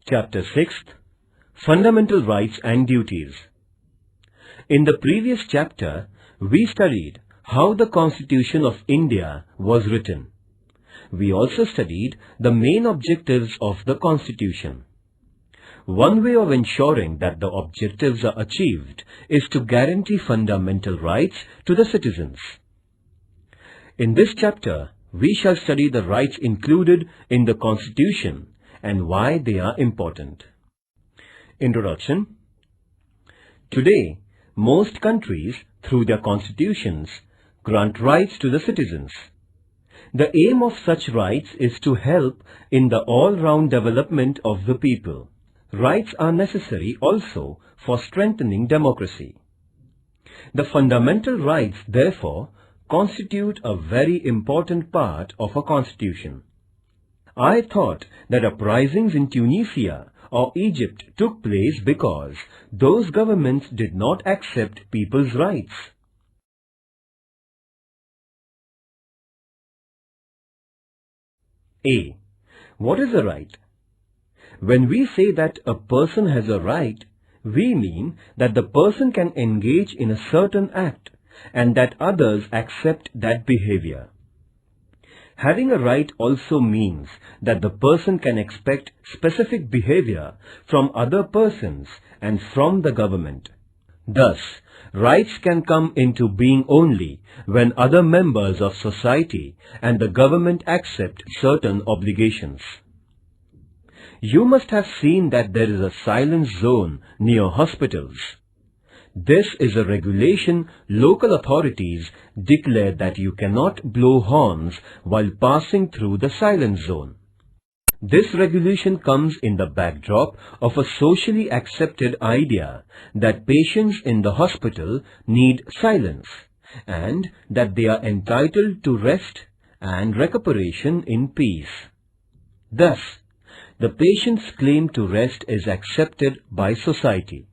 Chapter 6, Fundamental Rights and Duties. In the previous chapter, we studied how the Constitution of India was written. We also studied the main objectives of the Constitution. One way of ensuring that the objectives are achieved is to guarantee fundamental rights to the citizens. In this chapter, we shall study the rights included in the Constitution and why they are important. Introduction. Today, most countries, through their constitutions, grant rights to the citizens. The aim of such rights is to help in the all-round development of the people. Rights are necessary also for strengthening democracy. The fundamental rights, therefore, constitute a very important part of a constitution. I thought that uprisings in Tunisia or Egypt took place because those governments did not accept people's rights. A. What is a right? When we say that a person has a right, we mean that the person can engage in a certain act and that others accept that behavior. Having a right also means that the person can expect specific behavior from other persons and from the government. Thus, rights can come into being only when other members of society and the government accept certain obligations. You must have seen that there is a silence zone near hospitals. This is a regulation local authorities declare that you cannot blow horns while passing through the silence zone. This regulation comes in the backdrop of a socially accepted idea that patients in the hospital need silence and that they are entitled to rest and recuperation in peace. Thus, the patient's claim to rest is accepted by society,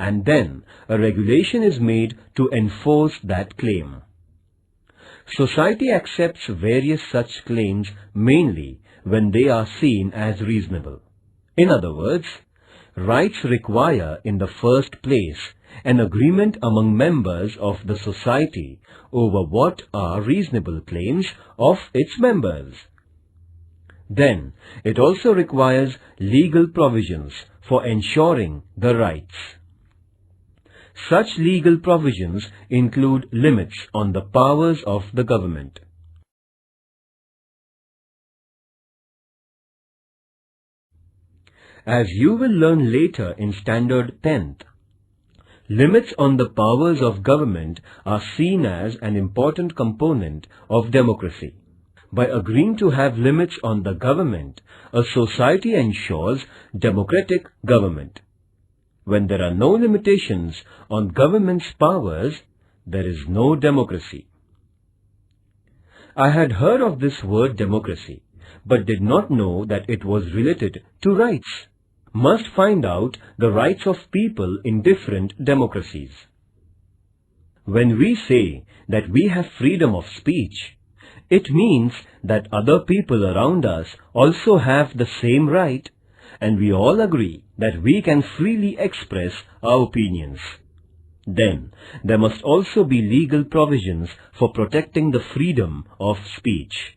and then a regulation is made to enforce that claim. Society accepts various such claims mainly when they are seen as reasonable. In other words, rights require in the first place an agreement among members of the society over what are reasonable claims of its members. Then, it also requires legal provisions for ensuring the rights. Such legal provisions include limits on the powers of the government. As you will learn later in Standard 10th, limits on the powers of government are seen as an important component of democracy. By agreeing to have limits on the government, a society ensures democratic government. When there are no limitations on government's powers, there is no democracy. I had heard of this word democracy, but did not know that it was related to rights. Must find out the rights of people in different democracies. When we say that we have freedom of speech, it means that other people around us also have the same right, and we all agree that we can freely express our opinions. Then, there must also be legal provisions for protecting the freedom of speech.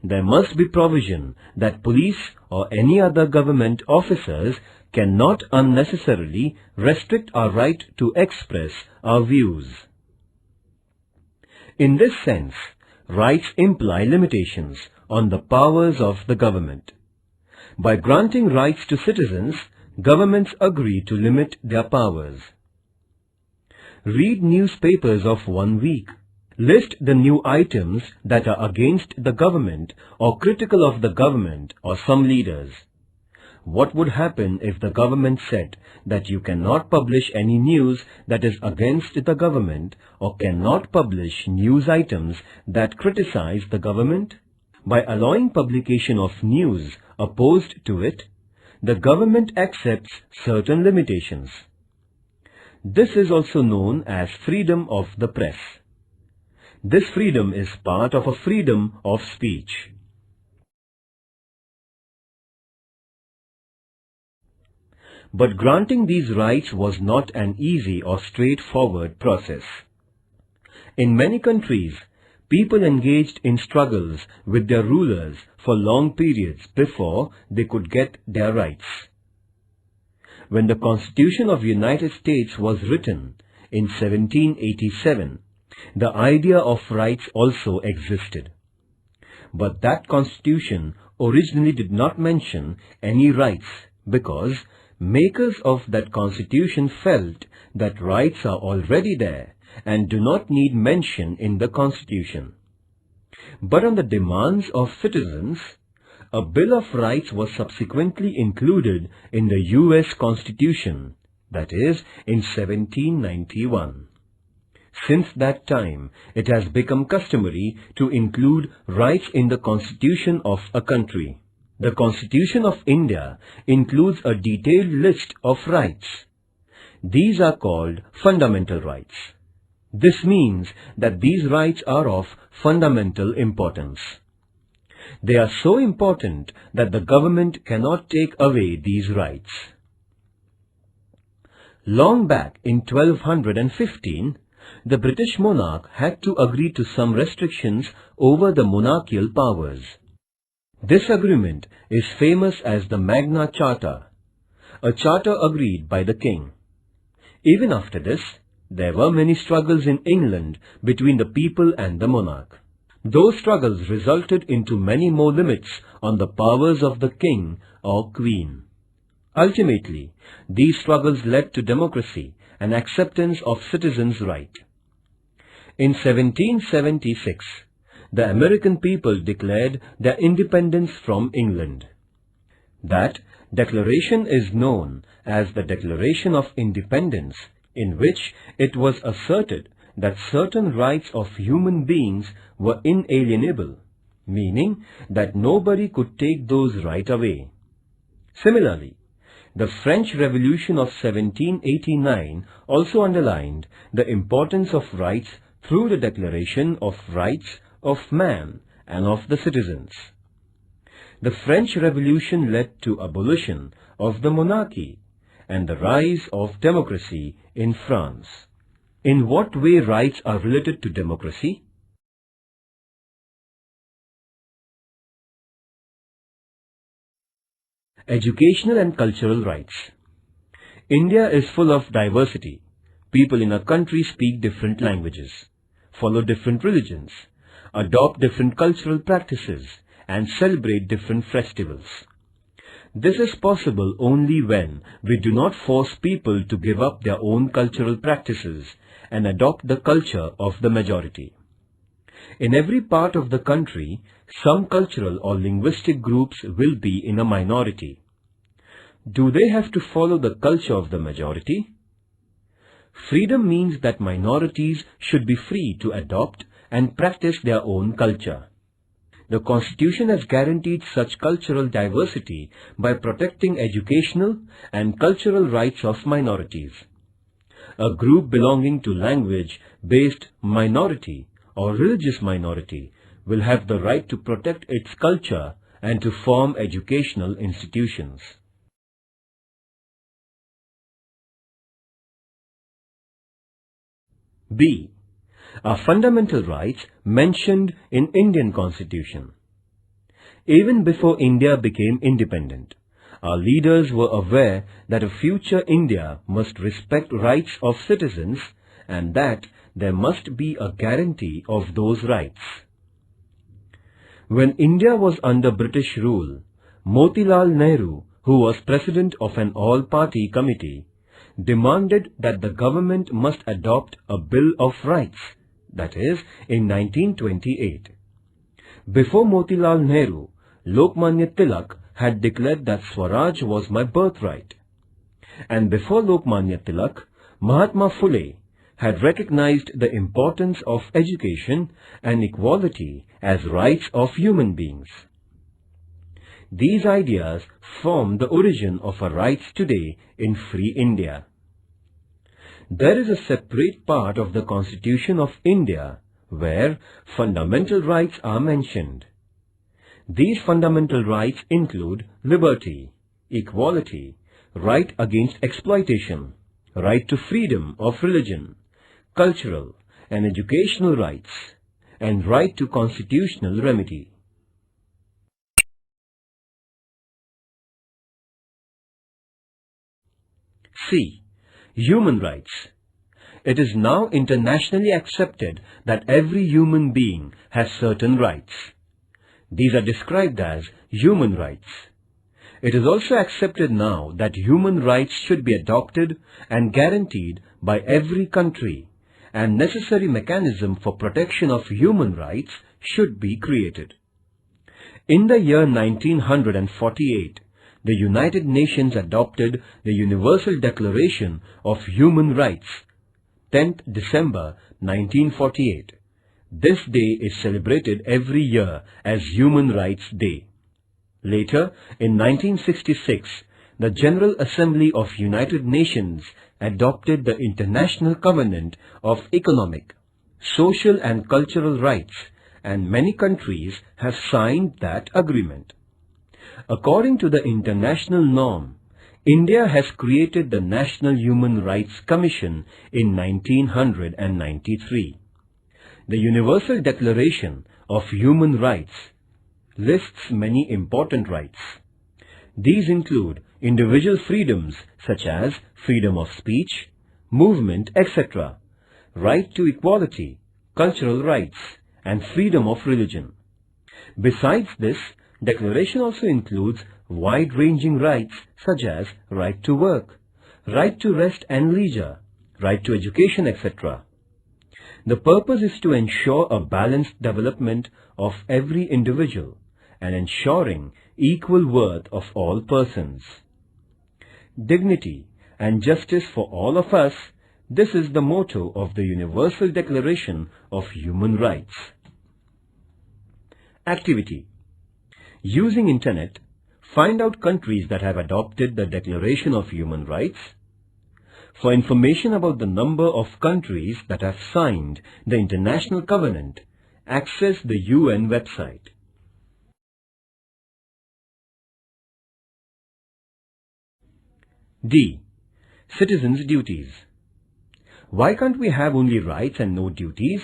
There must be provision that police or any other government officers cannot unnecessarily restrict our right to express our views. In this sense, rights imply limitations on the powers of the government. By granting rights to citizens, governments agree to limit their powers. Read newspapers of 1 week. List the new items that are against the government or critical of the government or some leaders. What would happen if the government said that you cannot publish any news that is against the government or cannot publish news items that criticize the government? By allowing publication of news opposed to it, the government accepts certain limitations. This is also known as freedom of the press. This freedom is part of a freedom of speech. But granting these rights was not an easy or straightforward process. In many countries, people engaged in struggles with their rulers for long periods before they could get their rights. When the Constitution of the United States was written in 1787, the idea of rights also existed. But that Constitution originally did not mention any rights because makers of that Constitution felt that rights are already there and do not need mention in the Constitution. But on the demands of citizens, a Bill of Rights was subsequently included in the US Constitution, that is, in 1791. Since that time, it has become customary to include rights in the Constitution of a country. The Constitution of India includes a detailed list of rights. These are called fundamental rights. This means that these rights are of fundamental importance. They are so important that the government cannot take away these rights. Long back in 1215, the British monarch had to agree to some restrictions over the monarchical powers. This agreement is famous as the Magna Charta, a charter agreed by the king. Even after this, there were many struggles in England between the people and the monarch. Those struggles resulted into many more limits on the powers of the king or queen. Ultimately, these struggles led to democracy and acceptance of citizens' rights. In 1776, the American people declared their independence from England. That declaration is known as the Declaration of Independence, in which it was asserted that certain rights of human beings were inalienable, meaning that nobody could take those rights away. Similarly, the French Revolution of 1789 also underlined the importance of rights through the Declaration of Rights of Man and of the Citizens. The French Revolution led to abolition of the monarchy and the rise of democracy in France. In what way rights are related to democracy? Educational and cultural rights. India is full of diversity. People in a country speak different languages, follow different religions, adopt different cultural practices, and celebrate different festivals. This is possible only when we do not force people to give up their own cultural practices and adopt the culture of the majority. In every part of the country, some cultural or linguistic groups will be in a minority. Do they have to follow the culture of the majority? Freedom means that minorities should be free to adopt and practice their own culture. The Constitution has guaranteed such cultural diversity by protecting educational and cultural rights of minorities. A group belonging to language-based minority or religious minority will have the right to protect its culture and to form educational institutions. B. Are fundamental rights mentioned in Indian Constitution. Even before India became independent, our leaders were aware that a future India must respect rights of citizens and that there must be a guarantee of those rights. When India was under British rule, Motilal Nehru, who was president of an all-party committee, demanded that the government must adopt a Bill of Rights, that is, in 1928. Before Motilal Nehru, Lokmanya Tilak had declared that Swaraj was my birthright. And before Lokmanya Tilak, Mahatma Phule had recognized the importance of education and equality as rights of human beings. These ideas form the origin of our rights today in free India. There is a separate part of the Constitution of India where fundamental rights are mentioned. These fundamental rights include liberty, equality, right against exploitation, right to freedom of religion, cultural and educational rights, and right to constitutional remedy. C. Human rights. It is now internationally accepted that every human being has certain rights. These are described as human rights. It is also accepted now that human rights should be adopted and guaranteed by every country, and necessary mechanism for protection of human rights should be created. In the year 1948, the United Nations adopted the Universal Declaration of Human Rights, 10th December 1948. This day is celebrated every year as Human Rights Day. Later, in 1966, the General Assembly of United Nations adopted the International Covenant of Economic, Social and Cultural Rights, and many countries have signed that agreement. According to the international norm, India has created the National Human Rights Commission in 1993. The Universal Declaration of Human Rights lists many important rights. These include individual freedoms such as freedom of speech, movement, etc., right to equality, cultural rights, and freedom of religion. Besides this, Declaration also includes wide-ranging rights such as right to work, right to rest and leisure, right to education, etc. The purpose is to ensure a balanced development of every individual and ensuring equal worth of all persons. Dignity and justice for all of us, this is the motto of the Universal Declaration of Human Rights. Activity. Using Internet, find out countries that have adopted the Declaration of Human Rights. For information about the number of countries that have signed the International Covenant, access the UN website. D. Citizens' duties. Why can't we have only rights and no duties?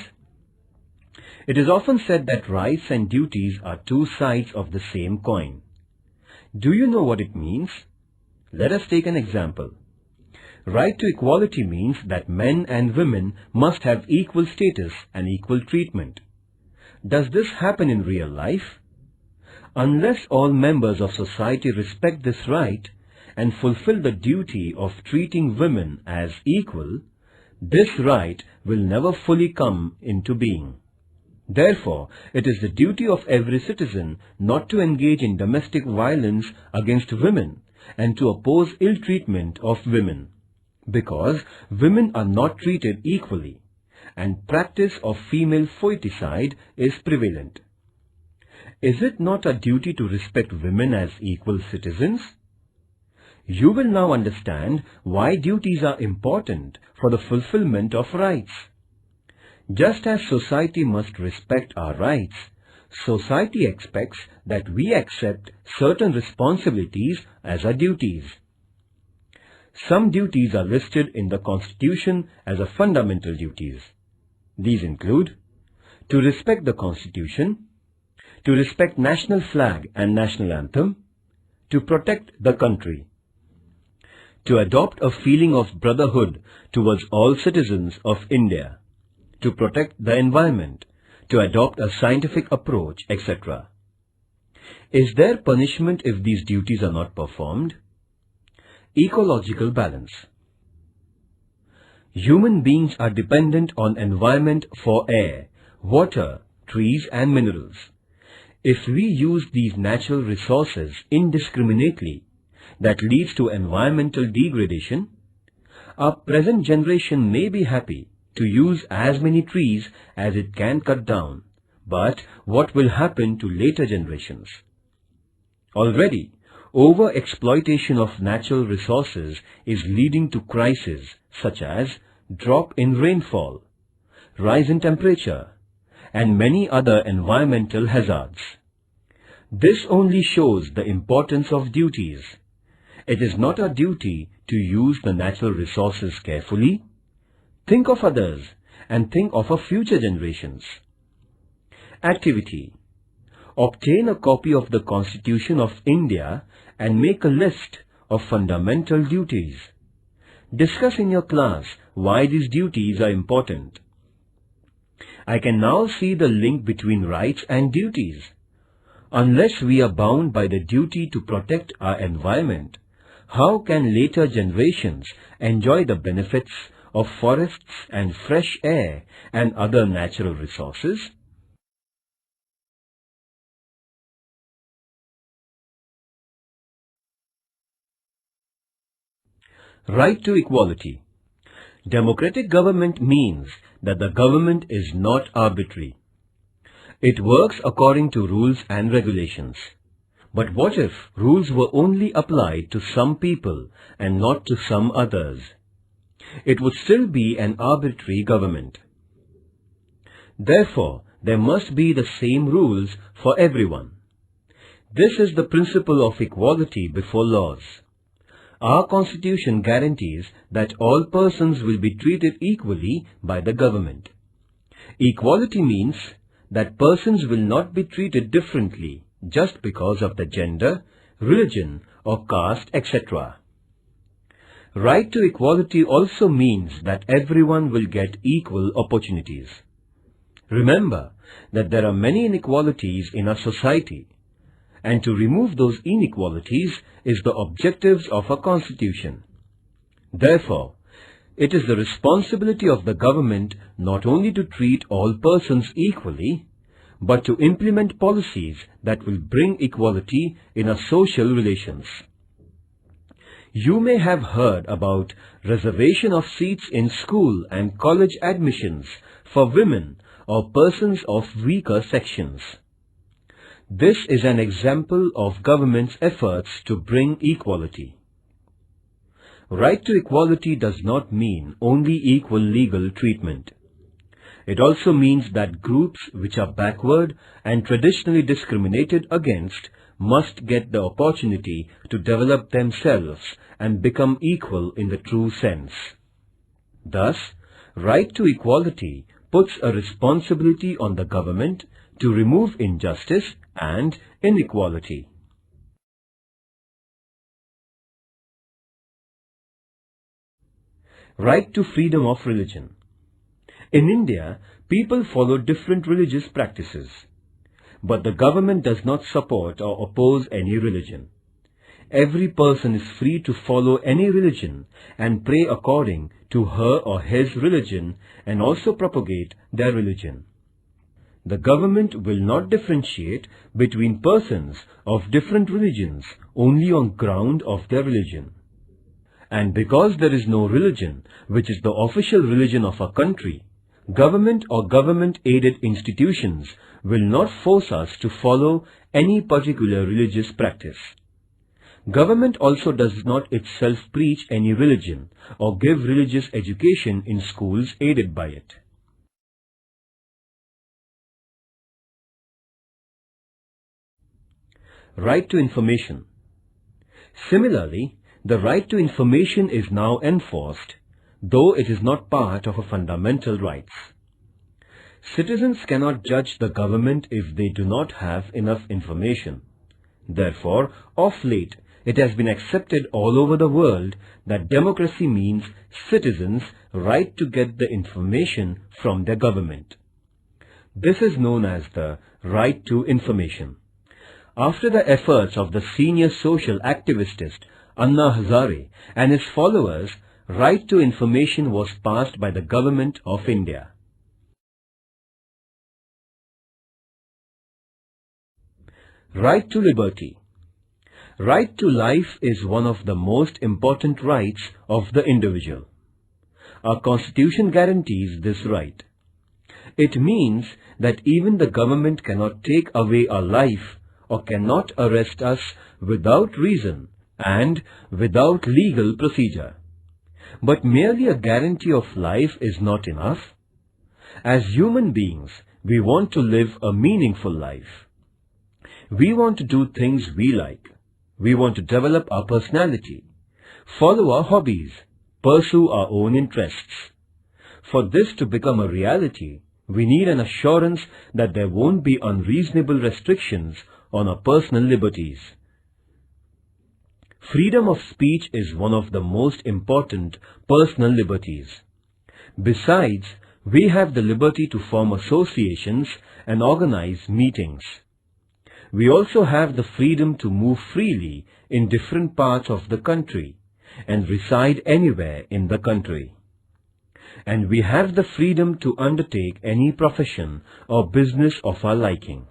It is often said that rights and duties are two sides of the same coin. Do you know what it means? Let us take an example. Right to equality means that men and women must have equal status and equal treatment. Does this happen in real life? Unless all members of society respect this right and fulfill the duty of treating women as equal, this right will never fully come into being. Therefore, it is the duty of every citizen not to engage in domestic violence against women and to oppose ill treatment of women, because women are not treated equally and practice of female foeticide is prevalent. Is it not a duty to respect women as equal citizens? You will now understand why duties are important for the fulfillment of rights. Just as society must respect our rights, society expects that we accept certain responsibilities as our duties. Some duties are listed in the Constitution as a fundamental duties. These include to respect the Constitution, to respect national flag and national anthem, to protect the country, to adopt a feeling of brotherhood towards all citizens of India, to protect the environment, to adopt a scientific approach, etc. Is there punishment if these duties are not performed? Ecological balance. Human beings are dependent on environment for air, water, trees and minerals. If we use these natural resources indiscriminately, that leads to environmental degradation. Our present generation may be happy to use as many trees as it can cut down, but what will happen to later generations? Already, over-exploitation of natural resources is leading to crises such as drop in rainfall, rise in temperature, and many other environmental hazards. This only shows the importance of duties, It is not our duty to use the natural resources carefully? Think of others and think of our future generations. Activity. Obtain a copy of the Constitution of India and make a list of fundamental duties. Discuss in your class why these duties are important. I can now see the link between rights and duties. Unless we are bound by the duty to protect our environment, how can later generations enjoy the benefits of forests and fresh air and other natural resources? Right to equality. Democratic government means that the government is not arbitrary. It works according to rules and regulations. But what if rules were only applied to some people and not to some others? It would still be an arbitrary government. Therefore, there must be the same rules for everyone. This is the principle of equality before laws. Our Constitution guarantees that all persons will be treated equally by the government. Equality means that persons will not be treated differently just because of the gender, religion or caste, etc. Right to equality also means that everyone will get equal opportunities. Remember that there are many inequalities in our society, and to remove those inequalities is the objectives of our Constitution. Therefore, it is the responsibility of the government not only to treat all persons equally, but to implement policies that will bring equality in our social relations. You may have heard about reservation of seats in school and college admissions for women or persons of weaker sections. This is an example of government's efforts to bring equality. Right to equality does not mean only equal legal treatment. It also means that groups which are backward and traditionally discriminated against must get the opportunity to develop themselves and become equal in the true sense. Thus, right to equality puts a responsibility on the government to remove injustice and inequality. Right to freedom of religion. In India, people follow different religious practices, but the government does not support or oppose any religion. Every person is free to follow any religion and pray according to her or his religion and also propagate their religion. The government will not differentiate between persons of different religions only on ground of their religion. And because there is no religion which is the official religion of our country, government or government-aided institutions will not force us to follow any particular religious practice. Government also does not itself preach any religion or give religious education in schools aided by it. Right to information. Similarly, the right to information is now enforced, though it is not part of our fundamental rights. Citizens cannot judge the government if they do not have enough information. Therefore, of late, it has been accepted all over the world that democracy means citizens' right to get the information from their government. This is known as the right to information. After the efforts of the senior social activist Anna Hazare and his followers, right to information was passed by the Government of India. Right to liberty. Right to life is one of the most important rights of the individual. Our Constitution guarantees this right. It means that even the government cannot take away our life or cannot arrest us without reason and without legal procedure. But merely a guarantee of life is not enough. As human beings, we want to live a meaningful life. We want to do things we like. We want to develop our personality, follow our hobbies, pursue our own interests. For this to become a reality, we need an assurance that there won't be unreasonable restrictions on our personal liberties. Freedom of speech is one of the most important personal liberties. Besides, we have the liberty to form associations and organize meetings. We also have the freedom to move freely in different parts of the country and reside anywhere in the country. And we have the freedom to undertake any profession or business of our liking.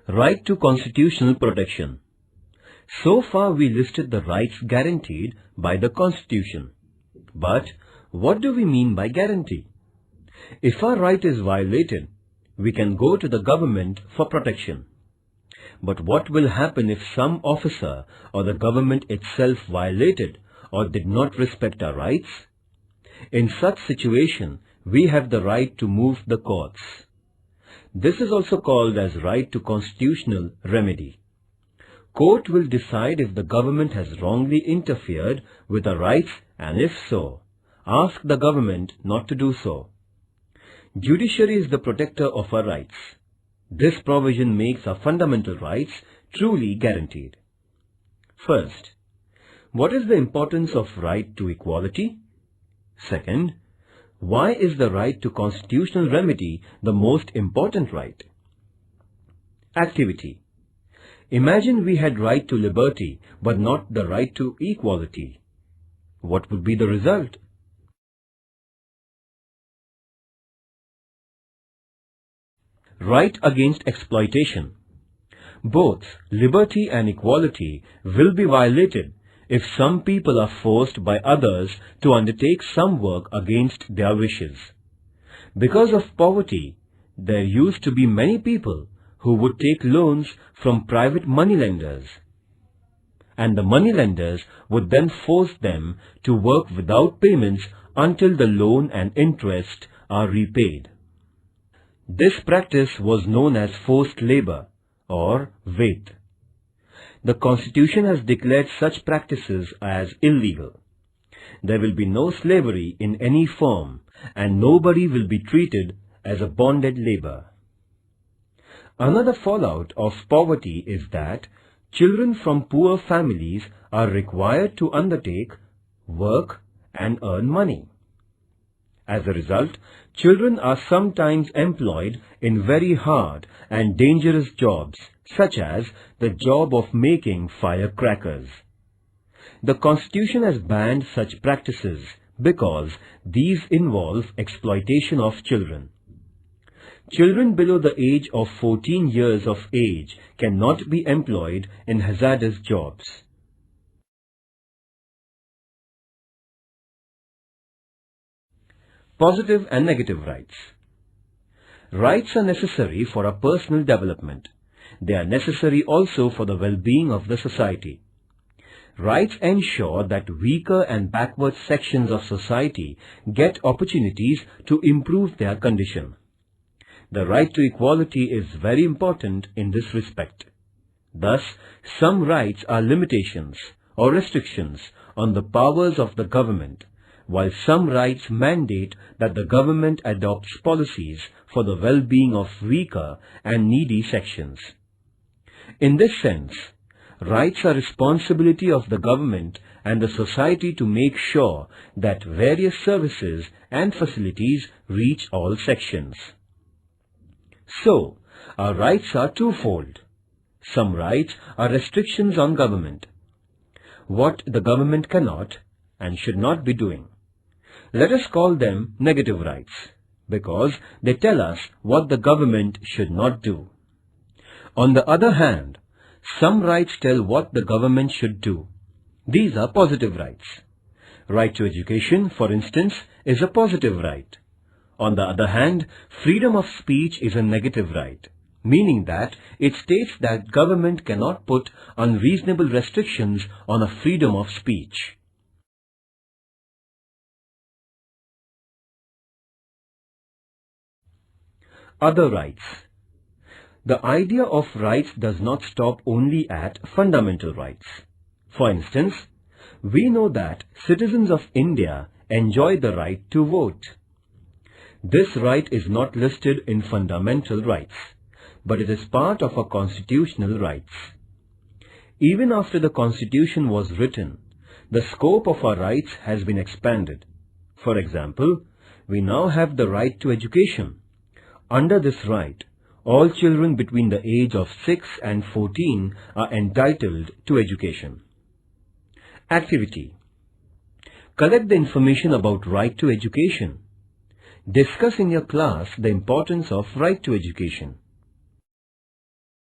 Right to constitutional protection. So far we listed the rights guaranteed by the Constitution. But what do we mean by guarantee? If our right is violated, we can go to the government for protection. But what will happen if some officer or the government itself violated or did not respect our rights? In such situation, we have the right to move the courts. This is also called as right to constitutional remedy. Court will decide if the government has wrongly interfered with our rights, and if so, ask the government not to do so. Judiciary is the protector of our rights. This provision makes our fundamental rights truly guaranteed. First, what is the importance of right to equality? Second, why is the right to constitutional remedy the most important right? Activity. Imagine we had right to liberty but not the right to equality. What would be the result? Right against exploitation. Both liberty and equality will be violated if some people are forced by others to undertake some work against their wishes. Because of poverty, there used to be many people who would take loans from private moneylenders, and the moneylenders would then force them to work without payments until the loan and interest are repaid. This practice was known as forced labor or wait. The Constitution has declared such practices as illegal. There will be no slavery in any form, and nobody will be treated as a bonded labor. Another fallout of poverty is that children from poor families are required to undertake work and earn money. As a result, children are sometimes employed in very hard and dangerous jobs, such as the job of making firecrackers. The Constitution has banned such practices because these involve exploitation of children. Children below the age of 14 years of age cannot be employed in hazardous jobs. Positive and negative rights. Rights are necessary for our personal development. They are necessary also for the well-being of the society. Rights ensure that weaker and backward sections of society get opportunities to improve their condition. The right to equality is very important in this respect. Thus, some rights are limitations or restrictions on the powers of the government, while some rights mandate that the government adopts policies for the well-being of weaker and needy sections. In this sense, rights are responsibility of the government and the society to make sure that various services and facilities reach all sections. So, our rights are twofold. Some rights are restrictions on government, what the government cannot and should not be doing. Let us call them negative rights, because they tell us what the government should not do. On the other hand, some rights tell what the government should do. These are positive rights. Right to education, for instance, is a positive right. On the other hand, freedom of speech is a negative right, meaning that it states that government cannot put unreasonable restrictions on a freedom of speech. Other rights. The idea of rights does not stop only at fundamental rights. For instance, we know that citizens of India enjoy the right to vote. This right is not listed in fundamental rights, but it is part of our constitutional rights. Even after the Constitution was written, the scope of our rights has been expanded. For example, we now have the right to education. Under this right, all children between the age of 6 and 14 are entitled to education. Activity. Collect the information about right to education. Discuss in your class the importance of right to education.